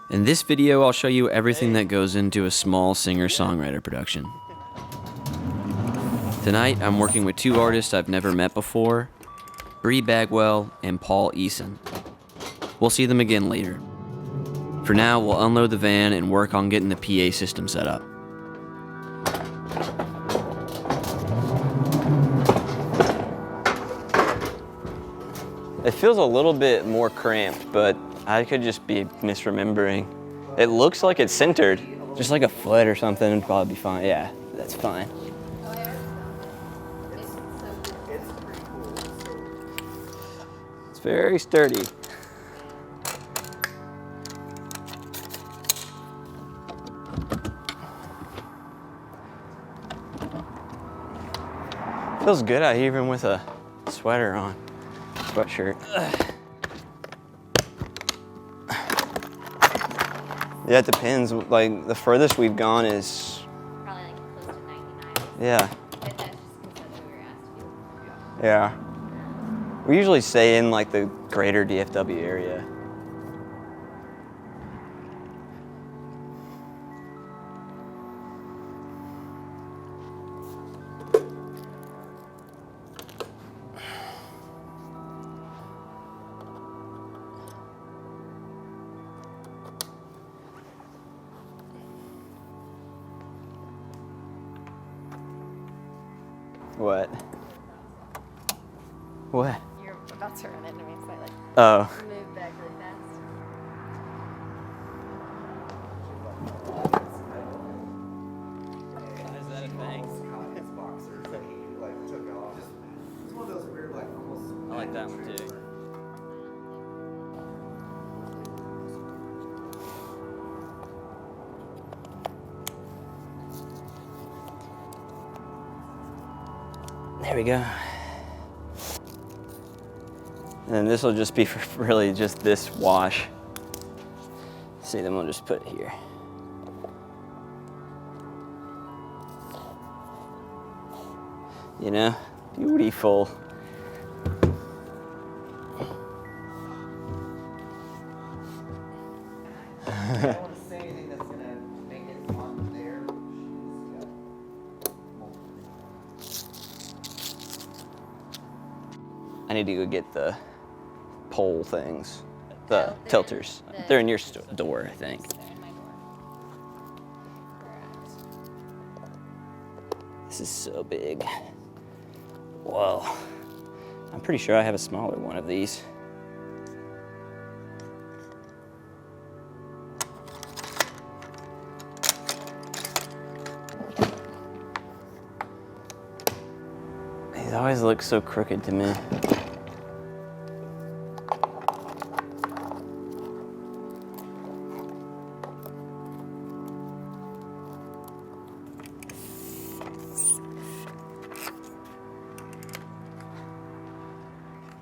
In this video, I'll show you everything that goes into a small singer-songwriter production. Tonight, I'm working with two artists I've never met before, Bri Bagwell and Paul Eason. We'll see them again later. For now, we'll unload the van and work on getting the PA system set up. It feels a little bit more cramped, but I could just be misremembering. It looks like it's centered. Just like a foot or something would probably be fine. Yeah, that's fine. It's very sturdy. Feels good out here even with a sweater on. Sweatshirt. Yeah, it depends. Like, the furthest we've gone is probably like close to 99. Yeah. But that's just because we were asked to. Yeah. We usually stay in like the greater DFW area. What? What? You're about to run into me, so I like Oh. move back really fast. Is that a thing? His boxers that he like took off. It's one of those weird like almost. I like that one too. There we go. And then this will just be for really just this wash. See, then we'll just put it here. You know, beautiful. I don't want to say anything that's gonna make it on there. I need to go get the pole things, the Oh, tilters. They're in your door, I think. They're in my door. This is so big. Whoa. I'm pretty sure I have a smaller one of these. These always look so crooked to me.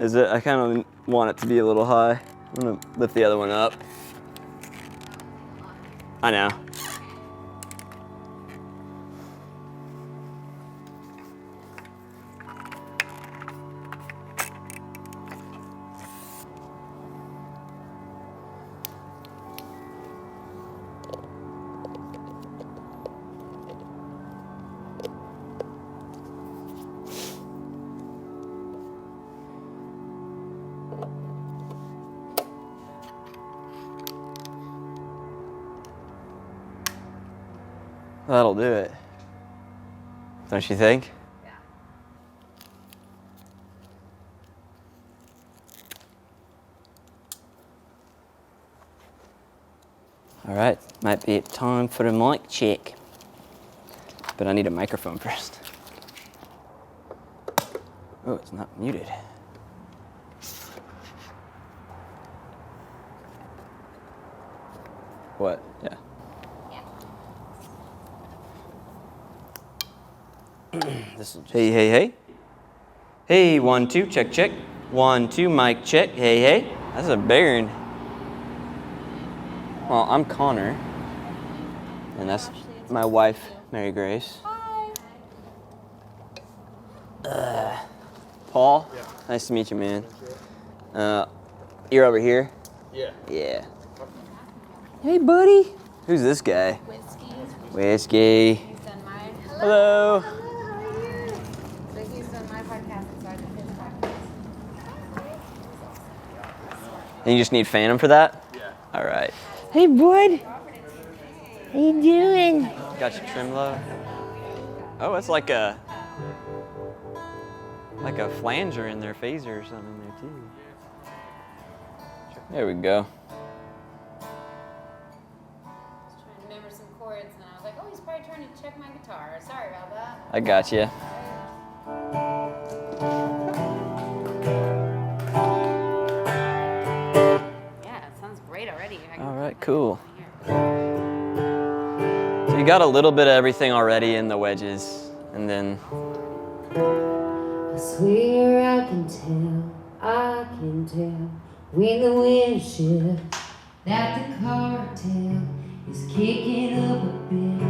Is it? I kind of want it to be a little high. I'm gonna lift the other one up. I know. That'll do it. Don't you think? Yeah. All right, might be time for a mic check. But I need a microphone first. Oh, it's not muted. What? Yeah. Hey, hey, hey. Hey, 1, 2, check, check. 1, 2, mic check. Hey, hey. That's a big one. Well, I'm Connor. And that's my wife, Mary Grace. Hi. Paul, nice to meet you, man. You're over here? Yeah. Yeah. Hey, buddy. Who's this guy? Whiskey. Whiskey. He's done mine. Hello. Hello, how are you? So he's done my podcast and so I did his podcast. And you just need Phantom for that? Yeah. All right. Hey, bud. How you doing? Got your trim low. Oh, it's like a flanger in their phaser or something in there too. There we go. Just trying to remember some chords and I was like, oh, he's probably trying to check my guitar. Sorry about that. I got you. Yeah, it sounds great already. All right, cool. So you got a little bit of everything already in the wedges, and then I swear I can tell when the wind shifts that the cartel is kicking up a bit.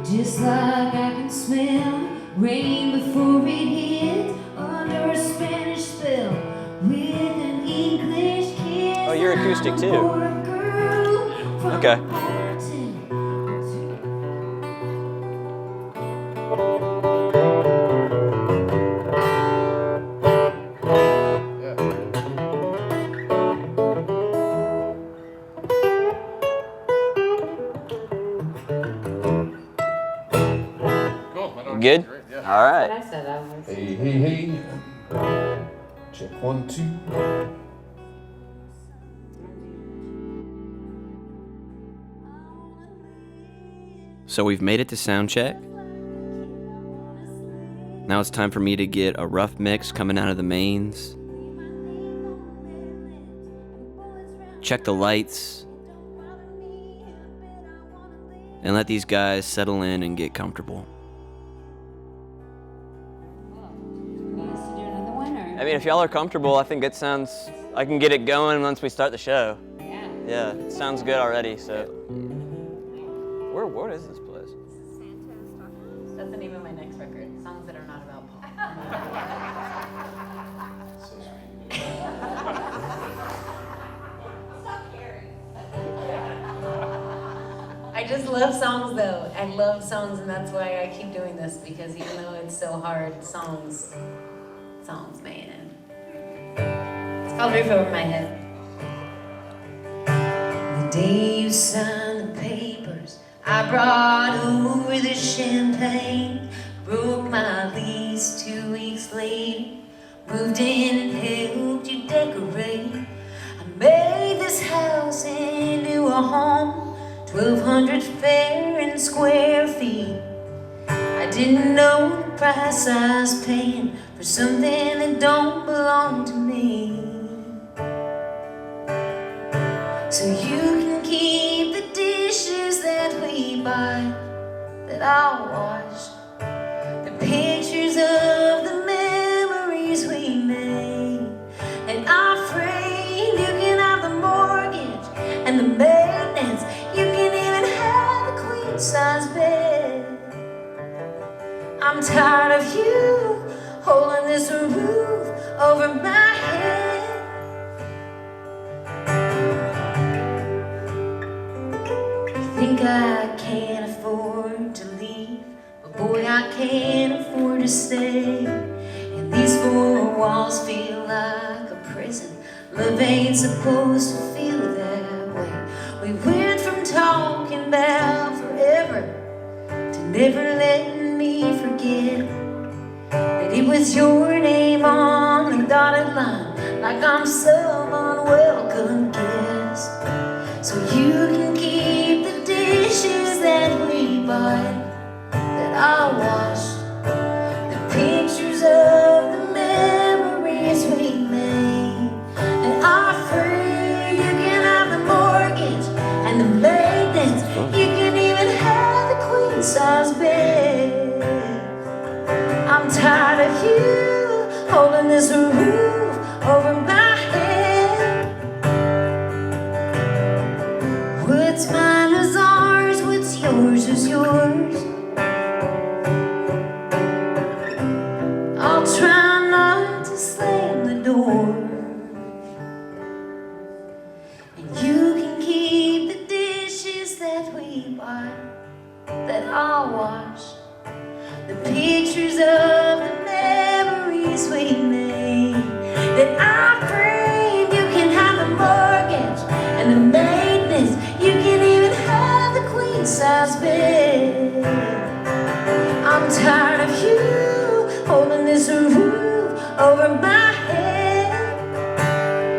Just like I can smell rain before it hits under a Spanish spell with an English kiss. Oh, you're acoustic too. Okay. Good? But All right. I said I was. Hey, hey, hey. Check 1, 2. So we've made it to sound check. Now it's time for me to get a rough mix coming out of the mains. Check the lights. And let these guys settle in and get comfortable. I mean, if y'all are comfortable, I think it sounds, I can get it going once we start the show. Yeah. Yeah, it sounds good already, so. What is this place? That's the name of my next record. Songs that are not about Paul. I just love songs though. I love songs and that's why I keep doing this because even though it's so hard, songs, man. It's called Roof Over My Head. The day you signed the papers, I brought over the champagne, broke my lease 2 weeks later, moved in and helped you decorate. I made this house into a home, 1,200 fair and square feet. I didn't know the price I was paying for something that don't belong to me. So you can keep the dishes that we buy, that I'll wash, the pictures of the memories we made, and our frame. You can have the mortgage and the maintenance. You can even have the queen size bed. I'm tired of you holding this roof over my head. You think I can't afford to leave, but boy, I can't afford to stay. And these four walls feel like a prison. Love ain't supposed to feel that way. We went from talking about forever to never letting me forget that it was your name on the dotted line, like I'm some unwelcome guest. So you can keep the dishes that we bought, that I washed, the pictures of the memories we made, and our free. You can have the mortgage and the maintenance. You can even have the queen size bed. I'm tired of you holding this roof over my head. What's mine is ours, what's yours is yours. I'll try not to slam the door. And you can keep the dishes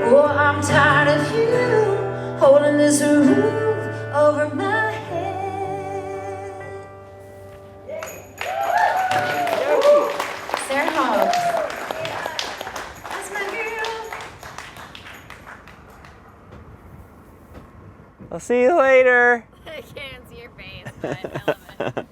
Oh, I'm tired of you holding this roof over my head. Sarah Hobbs. That's my girl. I'll see you later. I can't see your face, but I love it.